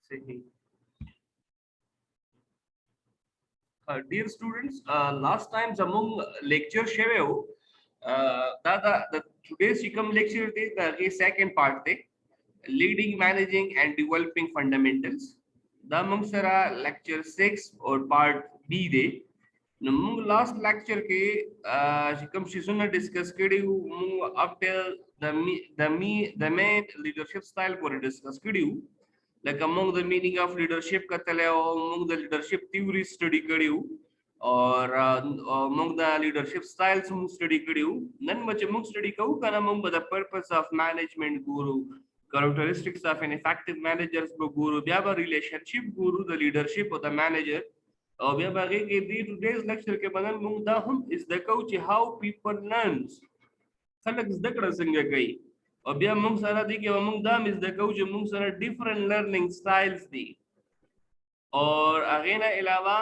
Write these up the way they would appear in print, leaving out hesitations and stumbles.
सही। Dear students, last time among lecture share the today's become lecture the second part the leading, managing and developing fundamentals. The among sara lecture 6 or part B de among last lecture ke become season discuss kedi up till the main leadership style for discuss kedi like among the meaning of leadership katale among the leadership theory study kadiu or among the leadership styles mung study kadiu nan much mung study kau kana among the purpose of management guru characteristics of an effective managers guru bya ba relationship guru the leadership of the manager or bya ba ke today's lecture ke banan mung da hum is the coach how people learns خلک زده کړه څنګه کوي او بیا موږ سره دي کې موږ دا مز د کوو چې موږ سره ډیفرنٹ لرننګ سټایلز دي اور هغه نه علاوه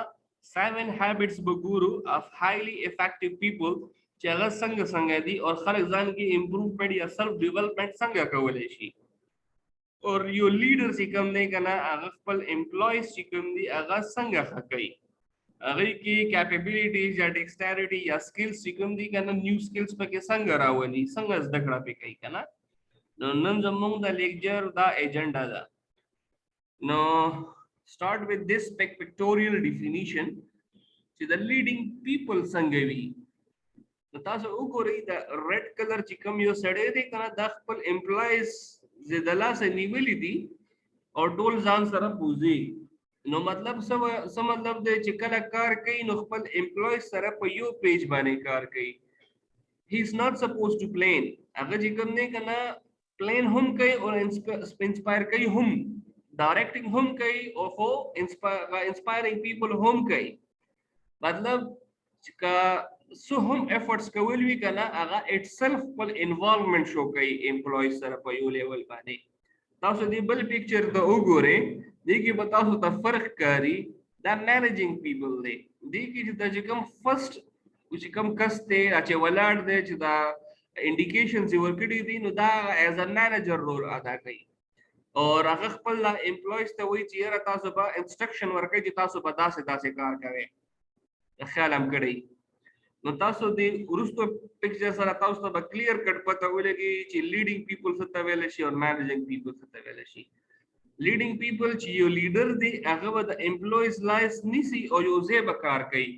7 habits بګورو of highly effective people چې هغه څنګه څنګه دي او خلک ځان کې امپروومنت یا سلف ډیولپمنٹ څنګه کولای شي اور یو لیډر چې کوم دی کنه هغه خپل امپلویز چې کوم دي هغه څنګه ښه کوي هغه کې کیپیبلیټیز یا ډیکسټریټی یا سکلز چې کوم دي کنه نیو سکلز پکې څنګه راولي څنګه زده کړه پکې کوي کنه نو نن زموږ د لیکچر دا ایجنډا ده نو start with this pictorial definition چې د leading people څنګه وي نو تاسو وګورئ د red color چې کوم یو سړی دی کنه د خپل امپلایز زدلا سره نیولې دي او ټول ځان سره پوزي نو مطلب څه مطلب دی چې کله کار کوي نو خپل امپلویز سره په یو پیج باندې کار کوي he is not supposed to plan هغه چې کوم نه کنه پلان هم کوي او انسپایر کوي هم ډایرکټینګ هم کوي او خو انسپایرینګ پیپل هم کوي مطلب چې کا سو هم افورټس کول وی کنه هغه اټ سلف خپل انوالومنت شو کوي امپلویز سره په یو لیول باندې تاسو دې بل پکچر ته وګورئ دې کې به تاسو ته فرق کاری دا مینیجینګ پیپل دی دې کې چې کوم فرست چې کوم کس ته چې ولاړ دی چې دا انډیکیشنز ورکړي دي نو دا ایز ا مینیجر رول ادا کوي اور هغه خپل امپلویز ته وایي چې یاره تاسو به انسټرکشن ورکړي چې تاسو به داسې کار کوئ خیال هم کړئ نو تاسو دې ورستو پکچر سره تاسو ته کلیر کټ پته ولګي چې لیډینګ پیپل څه ته ویل شي او مینیجینګ پیپل څه ته ویل شي لیډینګ پیپل چې یو لیډر دی هغه به د امپلویز لایس نیسی او یو ځای به کار کوي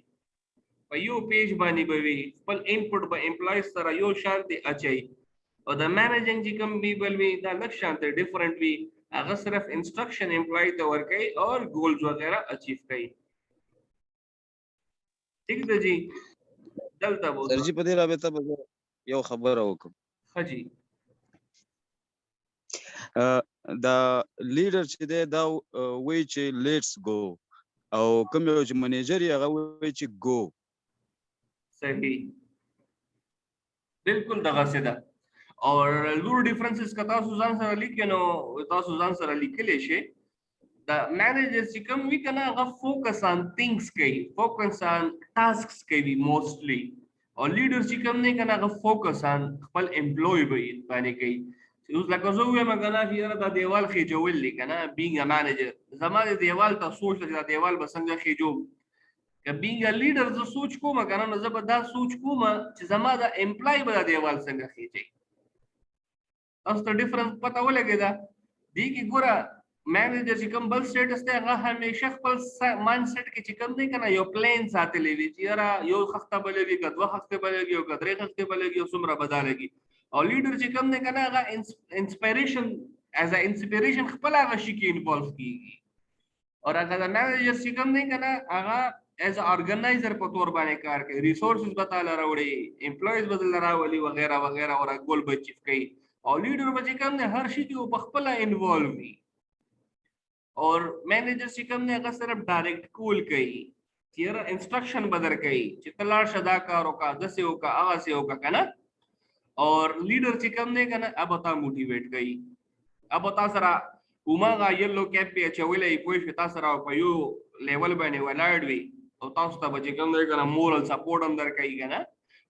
په یو پیج باندې به وي خپل انپوټ به امپلویز سره یو شان دی اچي او د مینیجینګ چې کوم پیپل وي دا لږ شان دی ډیفرنٹ وي هغه صرف انسټرکشن امپلوی ته ورکوي اور ګولز وغیرہ اچیو کوي ٹھیک ده جی دلته وو سر جی په دې رابطه به یو خبره وکم حجی دا لیډر چې دی دا وایي چې لیټس گو او کوم یو چې منیجر یې هغه وایي چې گو صحیح بالکل دغه څه ده اور لور ډیفرنسز کا تاسو ځان سره لیکنو تاسو ځان سره لیکلی شي the managers چې کوم وی کنه هغه فوکس on things کوي فوکس on tasks کوي mostly او لیډر چې کوم نه کنه هغه فوکس on خپل امپلوی باندې کوي اوس لکه زه وایم کنه چې دا دیوال خېجول لیکنه being a manager زماره دیوال ته سوچ دا دیوال به څنګه خېجو که being a leader زه سوچ کوم کنه نو زه به دا سوچ کوم چې زما دا امپلای به دا دیوال څنګه خېجي تاسو ته ډیفرنس پته ولګی دا دی کی ګوره مینیجر چې کوم بل سټیټس ته هغه همیشه خپل مایند سیټ کې چې کوم دی کنه یو پلان ساتلی وي چې یاره یو خسته بلوي که دوه خسته بلوي او که درې خسته بلوي او څومره بدلږي او لیډر چې کوم دی کنه هغه انسپایریشن ایز ا انسپایریشن خپل هغه شي کې انوالو کیږي او هغه د مینیجر چې کوم دی کنه هغه ایز ا ارګنایزر په تور باندې کار کوي ریسورسز بتاله راوړي امپلویز بدل راولي وغیرہ وغیرہ او ګول بچیف کوي او لیډر به چې کوم دی هر شي کې په خپل انوالو وي اور مینیجر چې کوم نه هغه صرف ډایرکټ کول کوي چیرې انسټرکشن بدر کوي چې تلار شدا کارو کا دسه او کا هغه سه او کا کنه اور لیډر چې کوم نه کنه اب تا موټیویټ کوي اب تا سره کومه یلو کیپ په چولې کوئی شتا سره په یو لیول باندې ولاړ وي او تاسو ته چې کوم نه کنه مورال سپورټ هم در کوي کنه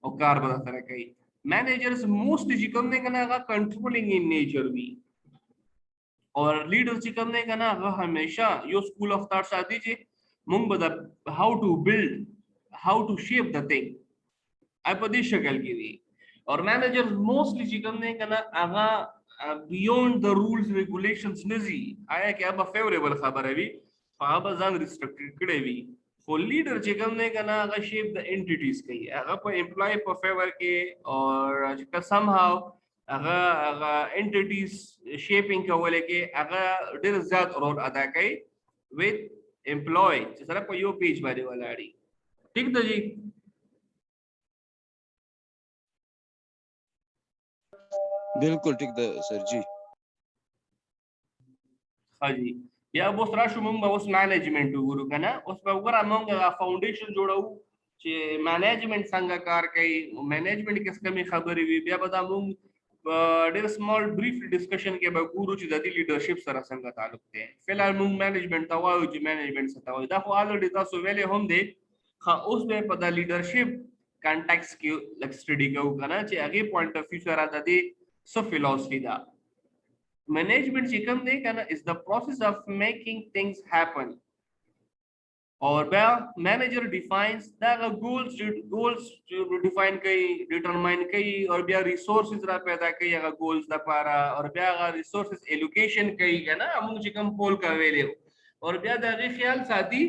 او کار به سره کوي مینیجرز موست چې کوم نه کنه هغه کنټرولینګ ان نیچر وي और लीडर چې کوم نه کنه هغه همیشه یو سکول اف ثاټ ساتي چې مونږ به د هاو ټو بیلډ هاو ټو شیپ د ثینګ ای په دې شکل کې دي اور مینیجر موستلی چې کوم نه کنه هغه بیونډ د رولز ریګولیشنز نزي آیا کې هغه فیوریبل خبره وي هغه ځان ریستریکټډ کړي وي خو لیډر چې کوم نه کنه هغه شیپ د انټیټیز کوي هغه په امپلای په فیور کې اور چې سم هاو هغه انټیټیز شیپینګ کولای کې هغه ډېر زیات رول ادا کوي وذ امپلای چې سره په یو پیج باندې ولاړی ٹھیک ده جی بالکل ټیک ده سر جی ها جی بیا اوس راشو موږ اوس مینجمنت وګورو کنه اوس په وګوره موږ فاونډیشن جوړو چې مینجمنت څنګه کار کوي مینجمنت کیسه کمی خبرې وي بیا به دا موږ ډېر سمال بریف ډسکشن کې به ګورو چې د دې لیډرشپ سره څنګه تعلق دی فلحال موږ مینجمنت ته وایو چې مینجمنت څه ته وایي دا خو الریډي تاسو ویلې هم دی خو اوس به په د لیډرشپ کانټیکس کې لک سټډي کوو کنه چې هغه پوینټ اف ویو سره د دې څه فلسفي ده management چې کوم دی کنه is the process of making things happen or bia manager defines the goals define کوي determine کوي or bia resources را پیدا کوي هغه goals لپاره or bia هغه resources allocation کوي کنه موږ چې کوم پول کوي or bia د هغه خیال ساتي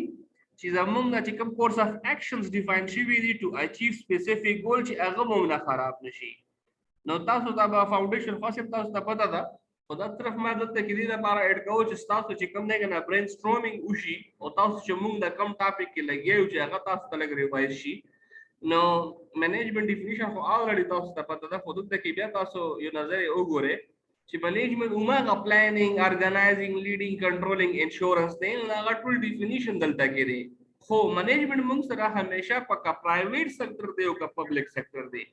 چې زموږ چې کوم course of actions define شوی دي to achieve specific goal چې هغه موږ نه خراب نشي نو تاسو دا فاونډیشن خاصه تاسو ته پته ده خدا طرف ما دلته کې دې لپاره اډ کوو چې تاسو چې کوم نه کنه برین سټرومینګ وشي او تاسو چې موږ د کم ټاپک کې لګیو چې هغه تاسو ته لګ ریوایز شي نو مینجمنت ډیفینیشن خو الریډي تاسو ته پته ده خو دلته کې بیا تاسو یو نظر وګورئ چې مینجمنت عموما پلانینګ ارګنایزینګ لیډینګ کنټرولینګ انشورنس دی هغه ټول ډیفینیشن دلته کې دی خو مینجمنت موږ سره همیشه په پرایویټ سېکټر دی او کا پبلک سېکټر دی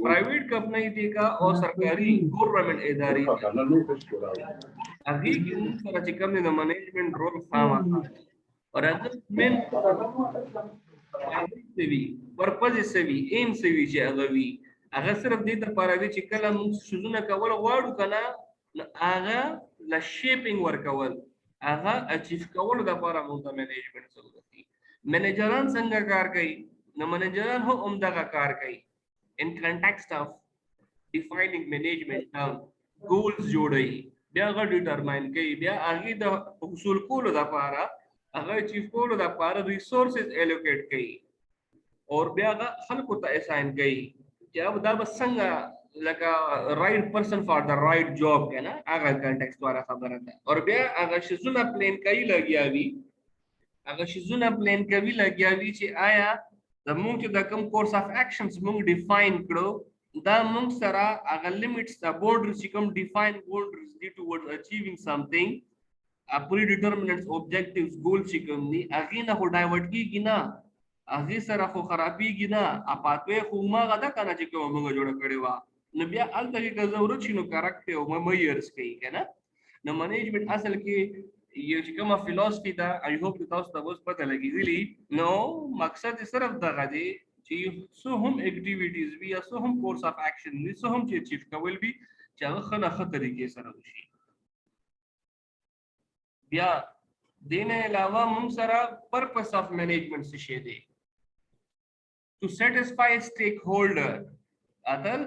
private company थी का और सरकारी गवर्नमेंट اداري هغه کې موږ سره چې کوم د مینجمنت رول خامہ اور اگر مین سوي پرپز سوي ایم سوي چې هغه صرف دې لپاره دی چې کله موږ شذونه کول غواړو کنه هغه ل شیپینګ ورکول هغه اچیو کول د لپاره موږ مینجمنت ضرورت دي منیجران څنګه کار کوي نو منیجران هم دغه کار کوي in context of defining management term goals جوړي بیا هغه determine کوي بیا هغه د حصول کولو لپاره هغه اچیو کولو لپاره resources allocate کوي اور بیا هغه خلکو ته assign کوي چې دا بس څنګه لکه right person for the right job کنه هغه context واره خبره ده اور بیا هغه شزونه پلان کوي لګیاوي هغه شزونه پلان کوي لګیاوي چې آیا د موږ چې د کوم کورس اف اکشنز موږ ډیفاین کړو دا موږ سره هغه لیمټس د بورډرز چې کوم ډیفاین بورډرز دي ټوورډز اچیوینګ سمثینګ ا پری ډیټرمینټس اوبجیکټیوز ګول چې کوم دي هغه نه هو ډایورټ کیږي نه هغه سره خو خرابېږي نه اپاتوي خو ما غدا کنه چې کوم موږ جوړ کړی و نو بیا الته کې ضرورت شنو کریکټ او میئرز کوي کنه نو مینجمنت اصل کې یو چې کومه فلسفي ده آی هوپ تاسو ته اوس پته لګیږي نو مقصد صرف دغه دی چې سو هم اکټیویټیز وي یا سو هم کورس اف اکشن وي سو هم چې اچیو کول وي چې هغه خنه طریقې سره وشي بیا دینه علاوه موږ سره پرپس اف مینجمنت څه شی دی to satisfy stakeholder اصل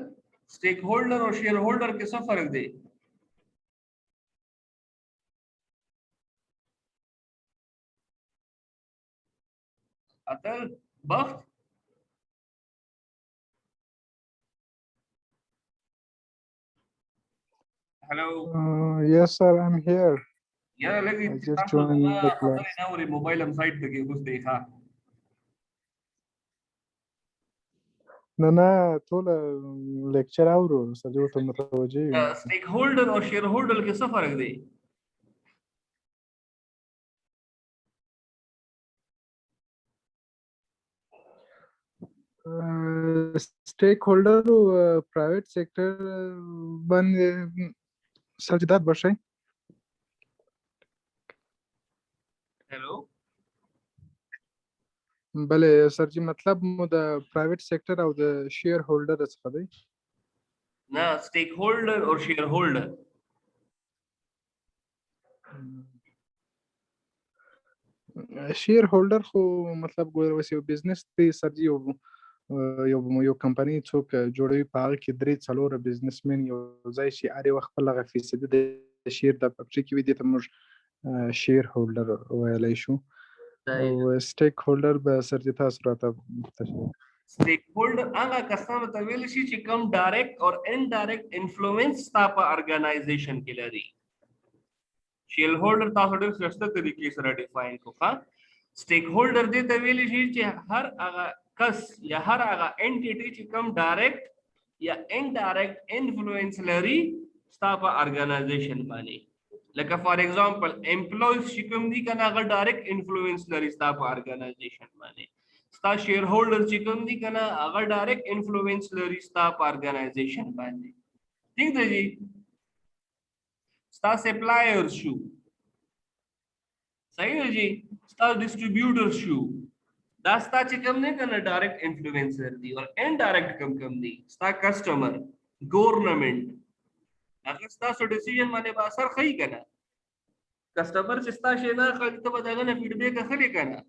stakeholder और shareholder के څه فرق دی Atal Bakht hello yes sir I'm here yeah lagi I just joined the class now mobile am site pe kuch dekha نه ټول لیکچر اورو سر جو ته متوجه یم stake holder और shareholder के څه فرق دی stake holder private sector باندې سجدات بشي हेलो بله سر جی مطلب مو د پرایویټ سېکټر او د شیر هولډر څخه دی ना stake holder और share holder. شیر هولډر خو مطلب ګوره اوس یو بزنس دی سر یو یو کمپنی څوک جوړوي په هغه کې درې څلور بزنسمن یو ځای شي هر یو خپل هغه فیصدي د شیر د پکې کې وي دي ته موږ شیر هولډر ویلی شو او سټیک هولډر به سر چې تاسو راته stake holder هغه کسانو ته ویل شي چې کوم ډایرکټ او انډایرکټ انفلوئنس تا په ارګنایزیشن کې لري. شیر هولډر تاسو ډېر سخته طریقې سره ډیفاین کوه. स्टेक هولډر دې ته ویل شي چې هر هغه کس یا هر هغه انټیټی چې کوم ډایرکټ یا انډایرکټ انفلوئنس لري ستا په ارګنایزیشن باندې. لکه فار ایگزامپل امپلویز چې کوم دي کنه هغه ډایرکټ انفلوئنس لري ستا په ارګنایزیشن باندې. ستا شیر هولډر چې کوم دي کنه هغه ډایرکټ انفلوئنس لري ستا په ارګنایزیشن باندې. ٹھیک ده جی. ستا سپلائر شو صحیح ہے جی. ستا ډسټریبیوټر شو دا ستا چې کوم نه کنه ډایرکټ انفلوئنسر دی او انډایرکټ کوم دی ستا کسٹمر گورنمنٹ هغه ستاسو ډیسیژن باندې به اثر کوي کنه. کسٹمر چې ستا شي نه خلک ته به دغه نه فیډبیک اخلي کنه.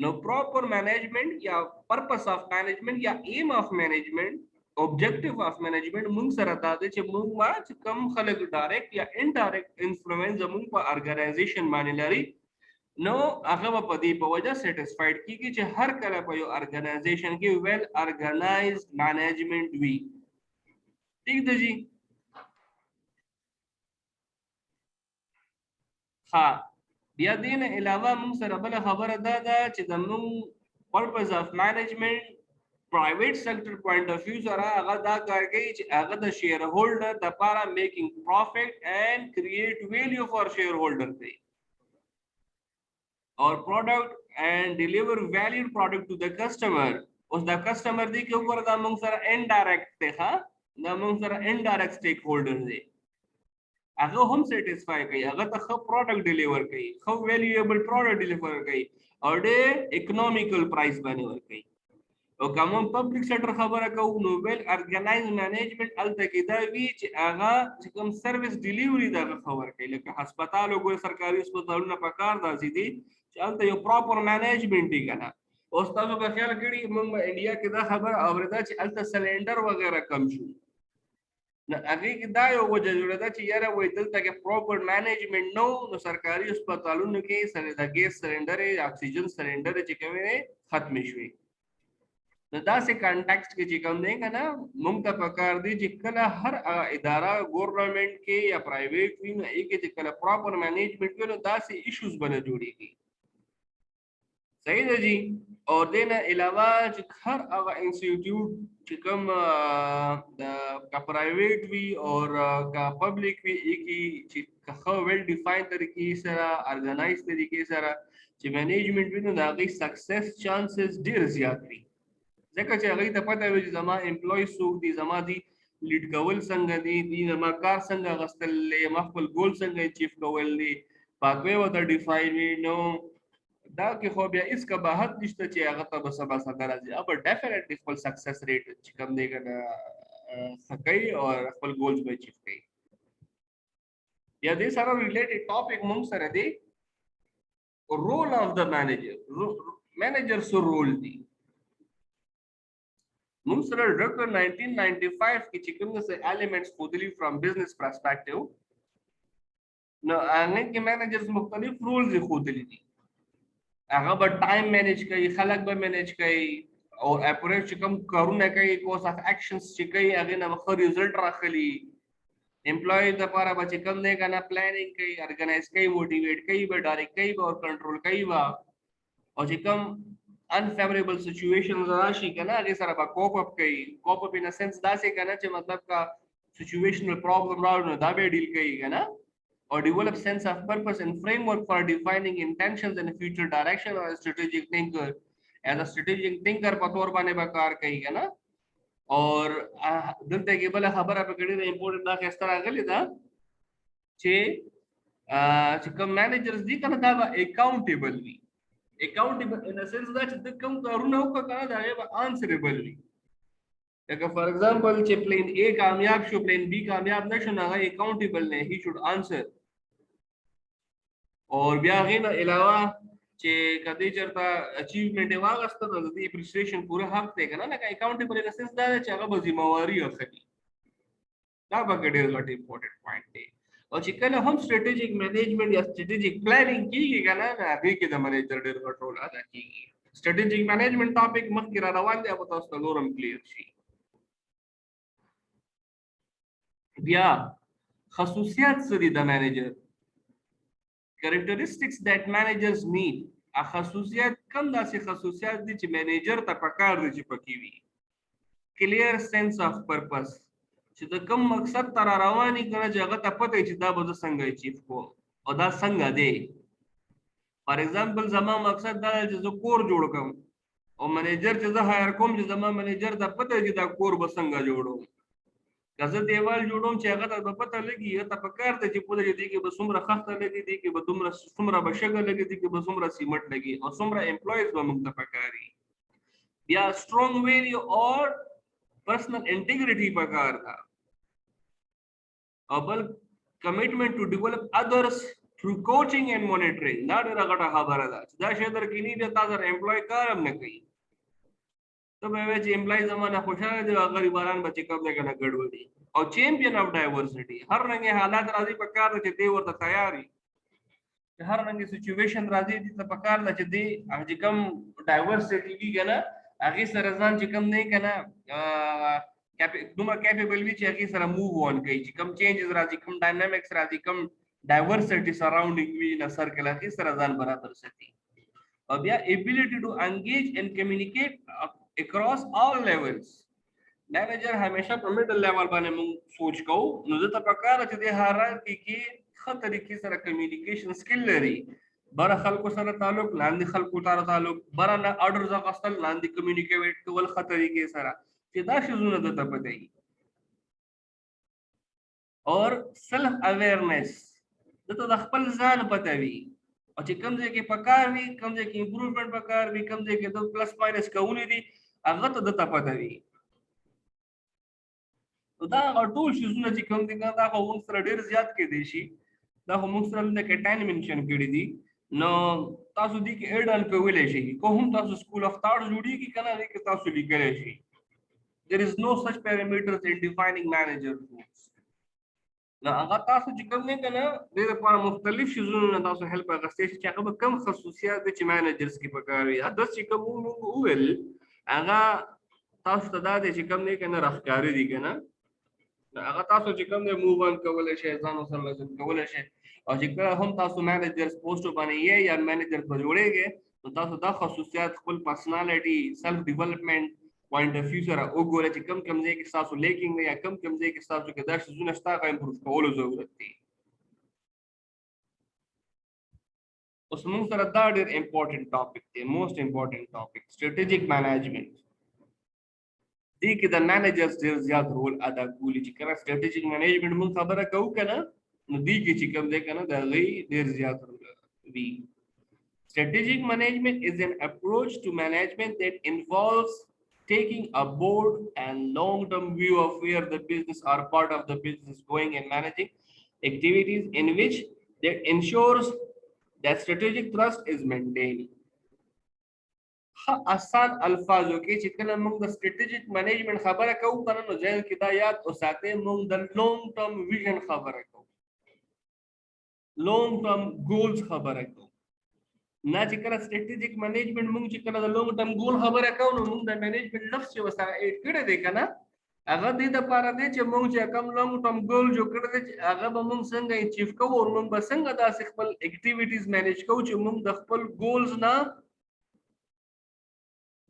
نو پراپر مینجمنٹ یا پرپس اف مینجمنٹ یا ایم اف مینجمنٹ objective of management موږ سره دا دی چې موږ ما چې کم خلک ډایرکټ یا انډایرکټ انفلوئنس موږ په ارګنایزیشن باندې لري نو هغه په دې په وجه سټیسفاید کیږي چې هر کله په یو ارګنایزیشن کې ویل ارګنایزډ مینجمنٹ وي. ٹھیک ده جی. ها بیا دین علاوه موږ سره بل خبره ده چې د موږ پرپس اف مینجمنٹ private sector point of view سره هغه دا کار کوي چې هغه د شیر هولډر د لپاره میکینګ پروفیټ اینڈ کریټ ویلیو فار شیر هولډر دی اور پروډکټ اینڈ ډیلیور ویلیډ پروډکټ ټو د کسٹمر. اوس د کسٹمر دی کې وګوره دا موږ سره انډایرکټ دی ها دا موږ سره انډایرکټ سټیک هولډر دی هغه هم سټیسفای کوي هغه ته خو پروډکټ ډیلیور کوي خو ویلیوبل پروډکټ ډیلیور کوي او ډېر اکونومیکل پرایس باندې ورکوي. او کوم پبلک سیکټر خبره کوو نو ویل ارګنایز مینجمنٹ الته کې دا وی چې هغه چې کوم سرویس ډیلیوري دا خبر کوي لکه هسپتال او سرکاري هسپتالونه په کار داسې دي چې الته یو پراپر مینجمنٹ دی کنه. اوس تاسو په خیال کړئ موږ انډیا کې دا خبر اورېدا چې الته سلندر وغیرہ کم شو نو هغه کې دا یو وجه جوړه ده چې یاره وای دلته کې پراپر مینجمنٹ نو نو سرکاري هسپتالونو کې سره د ګیس سلندر اکسیجن سلندر چې کوي ختم شوي. نو داسې کانټیکسټ کې چې کوم دی کنه موږ ته پکار دی چې کله هر اداره ګورنمنت کې یا پرایویټ وي نو یې کې چې کله پراپر مینجمنٹ وي نو داسې ایشوز بنه جوړیږي. صحیح ده جی. اور دینه علاوه چې هر هغه انسټیټیوټ چې کوم کا پرایویټ وي او کا پبلک وي یې چې خو ویل ډیفاین طریقې سره ارګنایز طریقې سره چې مینجمنٹ وي نو د هغې سکسس چانسز ډېر زیات وي ځکه چې هغې ته پته وي چې زما امپلوي څوک دي زما دي لیډ کول څنګه دي زما کار څنګه اخیستل دی ما خپل ګول څنګه اچیف کول دی پاکوي ورته ډیفاین وي نو دا کې خو بیا هیڅ کباحت نشته چې هغه ته به سبا سره راځي اب ډیفینیټلی خپل سکسس ریټ چې کم دی کنه ښه کوي او خپل ګولز به اچیف کوي. بیا دې سره ریلیټډ ټاپک موږ سره دی رول اف د مینیجر سو رول دی موږ سره ډاکټر 1995 کې چې کوم څه ایلیمنټس خودلی فرام بزنس پرسپیکټیو نو هغه کې مینیجرز مختلف رولز خودلی دي هغه به ټایم مینیج کوي خلک به مینیج کوي او اپروچ چې کوم کارونه کوي کورس اف اکشنز چې کوي هغه نه ښه ریزلټ راخلي امپلوي د لپاره به چې کوم دی کنه پلانینګ کوي ارګنایز کوي موټیویټ کوي به ډایرکټ کوي او کنټرول کوي او چې کوم unfavorable situations راشي کنه هغه سره به کوپ اپ کوي کوپ اپ ان سنس دا څه کنه چې مطلب کا situational problem راوړنه دا به ډیل کوي کنه or develop sense of purpose and framework for defining intentions and future direction or a strategic thinker as a strategic thinker په تور باندې به کار کوي کنه. اور دلته کې بل خبره په کډې امپورټنت دا خسته راغلی دا چې کوم مینیجرز دي کنه دا به اکاونټیبل وي اکاونټیبل ان سنس دا چې د کوم کارونه وکړه کنه دا به انسربل وي لکه فار ایگزامپل چې پلین A کامیاب شو پلین B کامیاب نشو نو هغه اکاونټیبل نه هی شوډ انسر اور بیا غینه علاوه چې کدی چرته اچیومنٹ واغسته نو د اپریشیشن پوره حق دی کنه لکه اکاونټیبل ان سنس دا چې هغه به ذمہواری اخلي دا به ډېر غټ امپورټنت پوینټ دی او چې کله هم سټریټیجیک مینجمنٹ یا سټریټیجیک پلانینګ کیږي کنه نه هغه کې د منیجر ډېر غټ رول ادا کیږي سټریټیجیک مینجمنٹ ټاپک مخکې را روان دی او تاسو ته نورم کلیر شي بیا خصوصیات څه دي د منیجر characteristics that managers need خصوصیات کم داسې خصوصیات دي چې منیجر ته پکار دي چې پکې وي clear sense of purpose چې د کوم مقصد تر رواني کنه چې هغه ته پته چې دا به څنګه اچیو کوم او دا څنګه دی فار ایگزامپل زما مقصد دا چې زه کور جوړ کوم او منیجر چې زه هایر کوم چې زما منیجر ته پته چې دا کور به څنګه جوړوم کزه دیوال جوړوم چې هغه ته پته لګي ته پکار ته چې پوهه دې کې به څومره خخته لګي دي کې به څومره بشګه لګي دي کې به څومره سیمټ لګي او څومره امپلویز به موږ ته پکاري بیا strong value or personal integrity پکار دا او بل commitment to develop others through coaching and monitoring دا ډېره غټه خبره ده دا شی درکې نه دی تاسو امپلوی کارم نه کوي ته به چې امپلای زمانه خوشاله دي غریبانان بچی کوم نه کنه ګډوډي او چیمپیون اف ډایورسټي هر رنګه حالات راځي په کار چې دی ورته تیاری هر رنګه سچويشن راځي دي په کار چې دی هغه کوم ډایورسټي وی کنه هغه سره ځان چې کوم نه کنه دومره کیپیبل وی چې هغه سره موو اون کوي چې کوم چینجز راځي کوم ډاینامیکس راځي کوم ډایورسټي سراوندینګ وی نه سرکل هغه سره ځان برابر ساتي او بیا ability to engage and communicate across all levels manager همیشه په middle level باندې موږ سوچ کوو نو زه ته پکاره چې د هایرارکی کې ښه طریقې سره کمیونیکیشن سکل لري بر خلکو سره تعلق لاندې خلکو سره تعلق بر نه اورډرز غوښتل لاندې کمیونیکیټ کول ښه طریقې سره چې دا شیزونه د ته پته وي اور سیلف اویرنس دته د خپل ځان پته وي او چې کوم ځای کې پکار وي کوم ځای کې امپروومنت پکار وي کوم ځای کې د پلس ماینس کوونی دي هغه ته د ته پته وي دا ټول شیزونه چې کوم دي دا خو موږ سره ډېر زیات کې دي شي دا خو موږ سره د کټاین منشن کړی دي نو تاسو دې کې اډ ان کولای شي کوم تاسو سکول اف تھاټ جوړیږي کنه دې تاسو لیکلی شي there is no such parameters in defining manager rules نو هغه تاسو چې کوم نه کنه د لپاره مختلف شیزونه تاسو هیلپ غوښتي چې هغه کم خصوصیات د مانیجرز کې پکاري دا چې کوم موږ ویل هغه تاسو ته دا چې کوم نه کنه راخکاری دي کنه هغه تاسو چې کوم نه موو ان کولای شي ځان سره لازم کولای شي او چې کله هم تاسو مانیجرز پوسټ باندې یا مانیجر په جوړېږي نو تاسو دا خصوصیات خپل پرسنالټي سیلف ډیولپمنٹ پوینټ اف ویو سره وګورئ چې کم ځای کې تاسو لیکینګ یا کم ځای کې تاسو کې دا شیزونه شته هغه امپروف کولو ضرورت دی اوس موږ سره دا ډېر امپورټنت ټاپک دی موست امپورټنت ټاپک سټریټیجیک مینجمنٹ دې کې د مینیجرز ډېر زیات رول ادا کولی چې کله سټریټیجیک مینجمنٹ موږ خبره کوو کنه نو دې کې چې کوم ځای کنه دا غي ډېر زیات رول وی strategic management is an approach to management that involves taking a broad and long-term view of where the business or part of the business is going and managing activities in which that ensures that strategic thrust is maintained. آسان الفاظو کې چې کله موږ د strategic management خبره کوو کنه نو ځین کې دا یاد اوساته موږ د long term vision خبره کوو long term goals خبره کوو نه چې کله سټریټیجیک مینجمنٹ موږ چې کله د لونګ ټرم ګول خبره کوو نو موږ د مینجمنٹ لفظ چې وسره اډ کړی دی کنه هغه دې د پاره دی چې موږ چې کوم لونګ ټرم ګول جوړ کړی دی هغه به موږ څنګه اچیو کوو او موږ به څنګه داسې خپل اکټیویټیز مینیج کوو چې موږ د خپل ګولز نه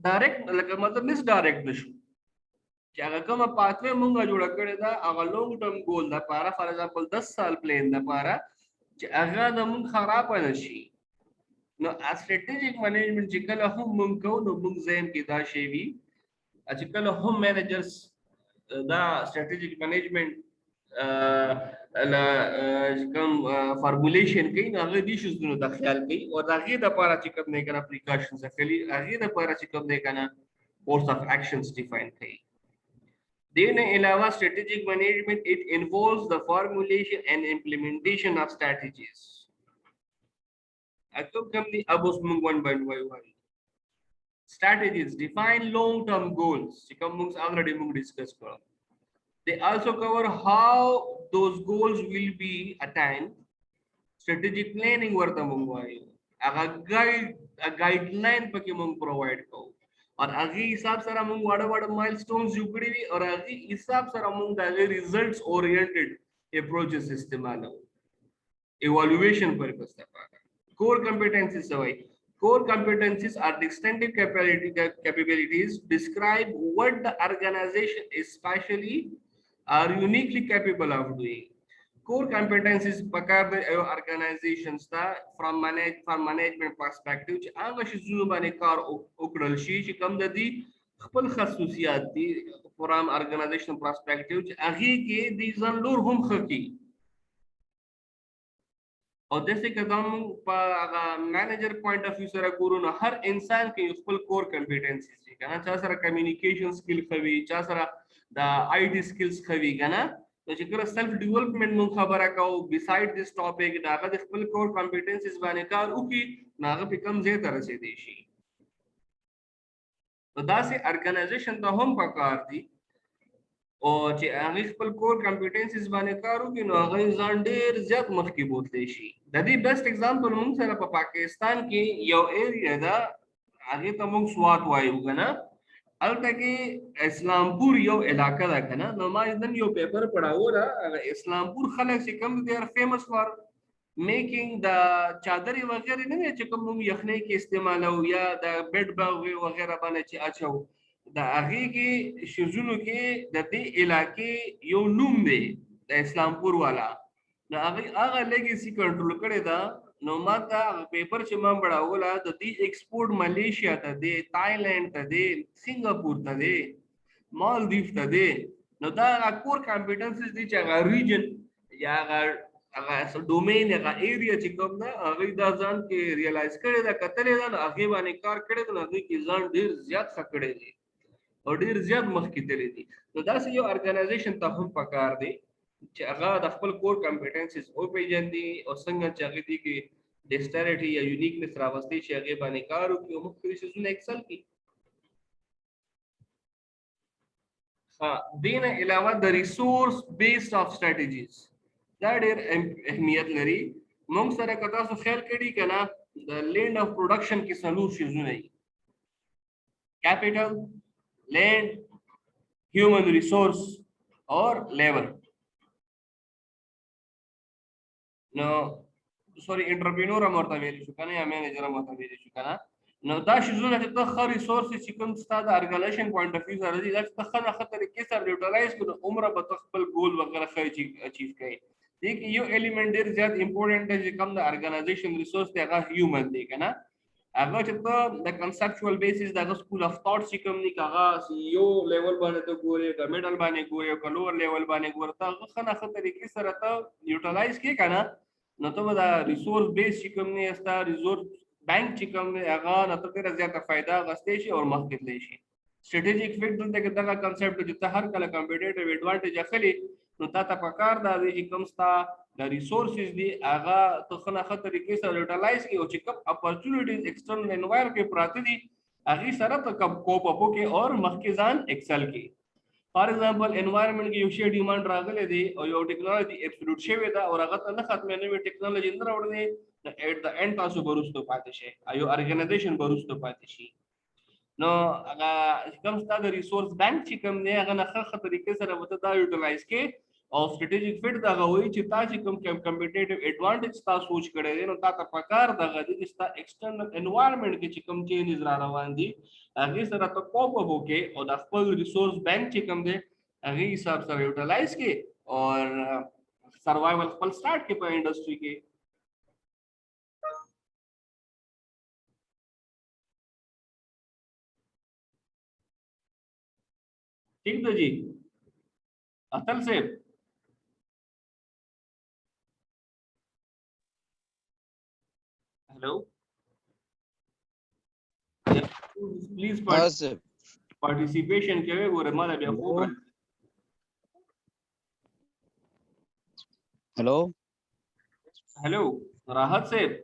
ډایرکټ لکه مطلب مس ډایرکټ نشو چې هغه کومه پاتوې موږ جوړ کړی دا هغه لونګ ټرم ګول د پاره فار ایگزامپل 10 سال پلان د پاره چې هغه د موږ خراب نشي نو strategic management چې کله هم موږ کوو نو موږ ذهن کې دا شی وي چې کله هم مینیجرز دا strategic management کوم فارمولیشن کوي نو هغه دې شیزونو د خیال کوي او دا غي د لپاره چې کوم نه کنه پریکاشنز اخلي هغه د لپاره چې کوم نه کنه کورس اف اکشنز ډیفاین کوي Then Elava strategic management, it involves the formulation and implementation of strategies. One by one. Strategies define long-term goals. Already discussed. They also cover how those goals will be attained. Strategic planning वर्ता मंगवाई. A guideline पके मंग provide को. और आगे हिसाब से हम वाड़ा milestones जुगड़ी भी और आगे हिसाब से हम दागे results oriented approaches इस्तेमाल हो. Evaluation purpose तक. Core competencies Sawai. Core competencies are the extended capabilities describe what the organization is specially are uniquely capable of doing. Core competencies pakar the organizations from management perspective anga shizunu bane kar ukral shi kam dadi khpal khususiyat di from organizational perspective agi ke di zan lur hum khaki और जैसे कि हम manager point of view से गुरु ना हर इंसान के उसको core competencies है कहना चाह सरा कम्युनिकेशन स्किल खवी चाह सरा द आईटी स्किल्स खवी कहना तो जिक्र सेल्फ डेवलपमेंट में खबर का बिसाइड दिस टॉपिक नागा उसको कोर कॉम्पिटेंसीज बने का उकी नागा पिकम जे तरह से देशी तो दासे ऑर्गेनाइजेशन तो हम पकार थी और जे अनलिखल कोर कॉम्पिटेंसीज बाने कारू कि नो गइजान ढेर ज्यादा मखकी बोतले शी ददी बेस्ट एग्जांपल मुंग सरा पाकिस्तान के यो एरिया दा आगे तो मुंग स्वात वायु गना अल तक इस्लामपुर यो इलाका दा गना नो मा इदन यो पेपर पढ़ाओ रा इस्लामपुर खलक से कम they are famous for making the chadar वगैरह ने चकम मुंग यखने के इस्तेमाल हो या द बेड बाग वगैरह बने अच्छा د هغه کې شزونو کې د دې علاقې یو نوم دی د اسلامپور والا نو هغه لیګسي کنټرول کړی دا نو ماته پیپر چې ما بڑاولا د دې ایکسپورټ ملیشیا ته دی تایلند ته دی سنگاپور ته دی مالدیف ته دی نو دا کور کمپټنسز دي چې هغه ریجن یا هغه ډومین هغه ایریا چې کوم دا هغه دا ځان کې ریلایز کړی دا کتلې دا هغه باندې کار کړی دا هغه کې ځان ډیر زیات خکړی دی और ډیر زیات مخ کې تللی دي نو دا سه یو ارګنایزیشن ته هم پکار دی چې هغه د خپل کور کمپټنسز او پیجن دي او څنګه چې هغه دي کې ډیسټریټي یا یونیکنس راوستي چې هغه باندې کار وکړي او مختلف شیزونه ایکسل کی دین علاوه د ریسورس بیسډ اف سټریټجیز دا ډیر اهمیت لري موږ سره کدا څه خیال کړي کنه د لینډ اف پروډکشن کې سلور شیزونه کیپټل land, human resource or labor. No, sorry, entrepreneur amorta veli شو کنه یا manager amorta veli شو کنه نو دا شیزونه چې تخ resources چې کوم ستاسو organization point of view سره دي دا تخ نه خطر کې سره utilize کړو عمره به خپل goal وغیرہ خی achieve کړي دي کې یو element ډیر زیات important دی چې کوم د organization resource ته هغه human دی کنه هغه چې د conceptual basis د school of thought چې کوم نه هغه یو لیول باندې ته ګوري د میډل باندې ګوري او لوور لیول باندې ګوري ته خنه خطرې کې سره ته یوټیلایز کې کنه نو ته دا ریسورس بیس چې کوم نه استا ریسورس بانک چې کوم نه هغه نه ته ډېر زیاته फायदा غستې شي او مخکې تللی شي strategic fit دغه دغه concept چې ته هر کله competitive advantage اخلي نو تا پکار دا چې کوم ستا د ریسورسز دی هغه ته خنه خطرې کې سره یوټیلایز کې او چې کوم اپورچونټیز ایکسټرنل انوایرمنټ کې پراته دي هغه سره ته کوپ اپو کې او مخکې ځان ایکسل کې فار ایگزامپل انوایرمنټ کې یو شی ډیماند راغلی دی او یو ټیکنالوژي اپسولوټ شوی دا او هغه ته نه ختمه نه وي ټیکنالوژي نه راوړي نو ایٹ د اینډ تاسو برستو پاتې شي ایو ارګنایزیشن برستو پاتې شي نو هغه کوم ستاسو ریسورس بانک چې کوم نه هغه نه خطرې کې سره وته دا یوټیلایز کې او strategic fit دا غوي چې تاسو کوم competitive advantage تاسو سوچ کړی دی نو تاسو پکار دا غدي چې تاسو external environment کې چې کوم چینجز را روان دي هغه سره ته کوپ وکړي او د خپل ریسورس بانک چې کوم دی هغه حساب سره یوټیلایز کړي او سروایوال خپل سٹارټ کې په انډستری کې ٹھیک ہے جی اصل سے Hello. Please participation के वे वो रमाला भी आपको hello hello राहत साहब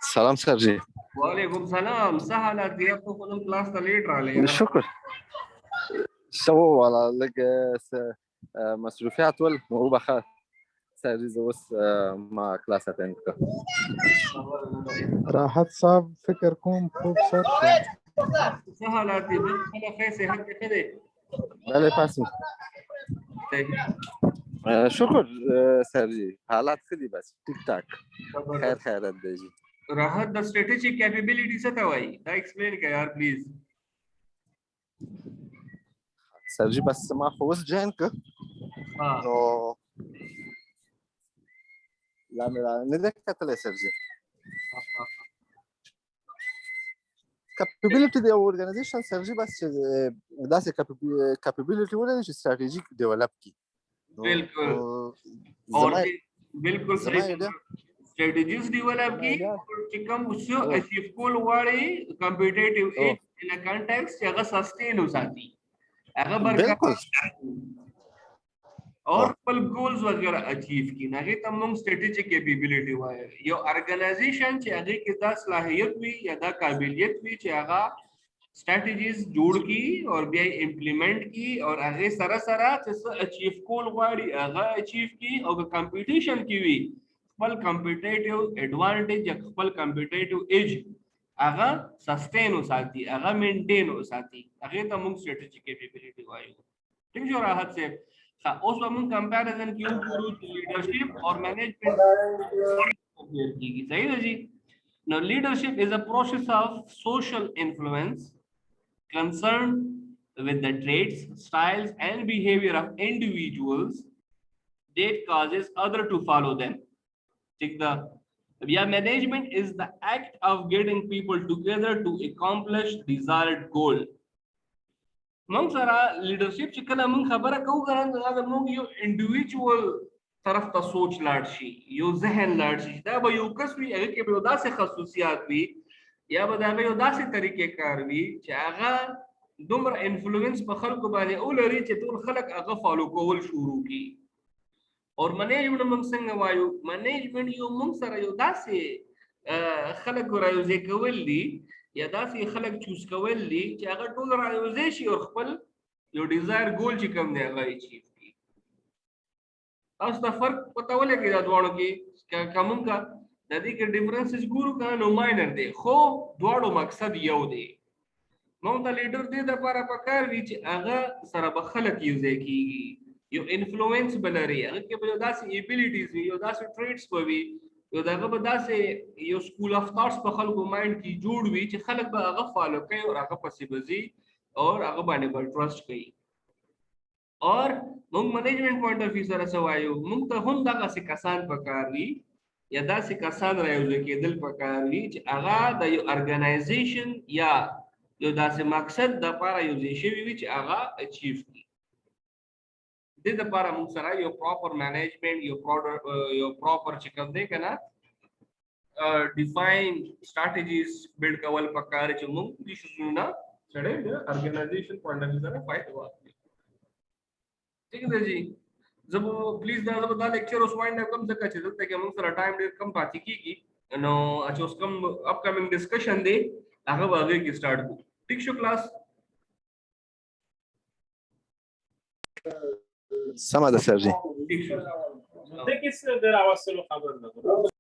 سلام سرجي वालेकुम सलाम څه حالات دي په کوم کلاس ته لیټ راغلی شكر شو والله لك مصروفيات ول مو بخات سرجي زوس ما كلاسات عندك راحت صاحب فکر کوم خوب سر شو څه حالات دي بل خیر صحت کې دی بله پاسم شكر سرجي حالات خدي بس ټیک ټاک خیر خیرت دی جی راحت د strategic capability څه ته وایي دا ایکسپلین کړه یار پلیز سرجي بس ما خو اوس جوین ک ها نو لا نه ده کتلې سرجي capability د organization سرجي بس داسې capability ولري چې strategic develop کی بالکل اور بالکل strategies develop کی چې کوم څه اچیو کول غواړي competitive edge in a context چې هغه sustain وساتي هغه برقرار اور خپل goals وغیرہ اچیو کی هغه ته موږ strategic capability وایو یو organization چې هغه کې دا صلاحیت وي یا دا قابلیت وي چې هغه strategies جوړ کی اور بیا implement کی اور هغه سره سره چې اچیو کول غواړي هغه اچیو کی او competition کی وي خپل competitive advantage یا خپل competitive edge هغه sustain وساتي هغه maintain وساتي هغه ته موږ strategic capability وایو ٹھیک جو راحت سے اوس موږ comparison کیو پورو leadership اور management کیږي صحیح ہے جی now leadership is a process of social influence concerned with the traits styles and behavior of individuals that causes other to follow them take the yeah management is the act of getting people together to accomplish desired goal موږ سره لیډرشپ چې کله موږ خبره کوو کنه دا موږ یو انډیویډوال طرف ته سوچ لاړ شي یو ذهن لاړ شي دا به یو کس وي هغه کې به داسې خصوصیات وي یا به دا یو داسې طریقې کار وي چې هغه دومره انفلوئنس په خلکو باندې اولري چې ټول خلک هغه فالو کول شروع کړي اور منیجمنت موږ څنګه وایو منیجمنت یو موږ سره یو داسې خلک راوځي کول دي یا داسې خلک چوز کول دي چې هغه ټول راوځي شي او خپل یو ډیزایر ګول چې کوم دی هغه اچیو کړي تاسو دا فرق پته ولګي دا دواړو کې کوم کا د دې کې ډیفرنسز ګورو کنه نو ماینر دی خو دواړو مقصد یو دی موږ ته لیډر دې د لپاره پکار وي چې هغه سره به خلک یوځای کیږي یو انفلوئنس بلري هغه کې به داسې ایبیلیټیز وي یو داسې ټریټس به وي یو دغه به داسې یو سکول اف ثاټس په خلکو مایند کې جوړ وي چې خلک به هغه فالو کوي او هغه پسې بزي اور هغه باندې به ټرست کوي اور موږ منیجمنت پوینټ اف ویو سره سوایو موږ ته هم دغه څه کسان پکار وي یا داسې کسان راوځي کېدل پکار وي چې هغه د یو ارګنایزیشن یا یو داسې مقصد د لپاره یو ځای شوی وي چې هغه اچیو کړي د دې لپاره موږ سره یو پراپر مینجمنت یو پراپر چې کوم دی کنه ډیفاین سټریټجیز بلډ کول پکار چې موږ دې شنو سره د ارګنایزیشن پوینټ اف ویو سره فائدہ واخلو ٹھیک ہے جی زه پلیز دا لیکچر اوس وایند کوم ځکه چې دلته کې موږ سره ټایم ډیر کم پاتې کیږي نو چې اوس کوم اپ کمینګ ډسکشن دی هغه باندې کې سٹارټ کو ٹھیک شو کلاس سمه ده سرجي ٹھیک شو ته کیسه در اواز سره خبر نه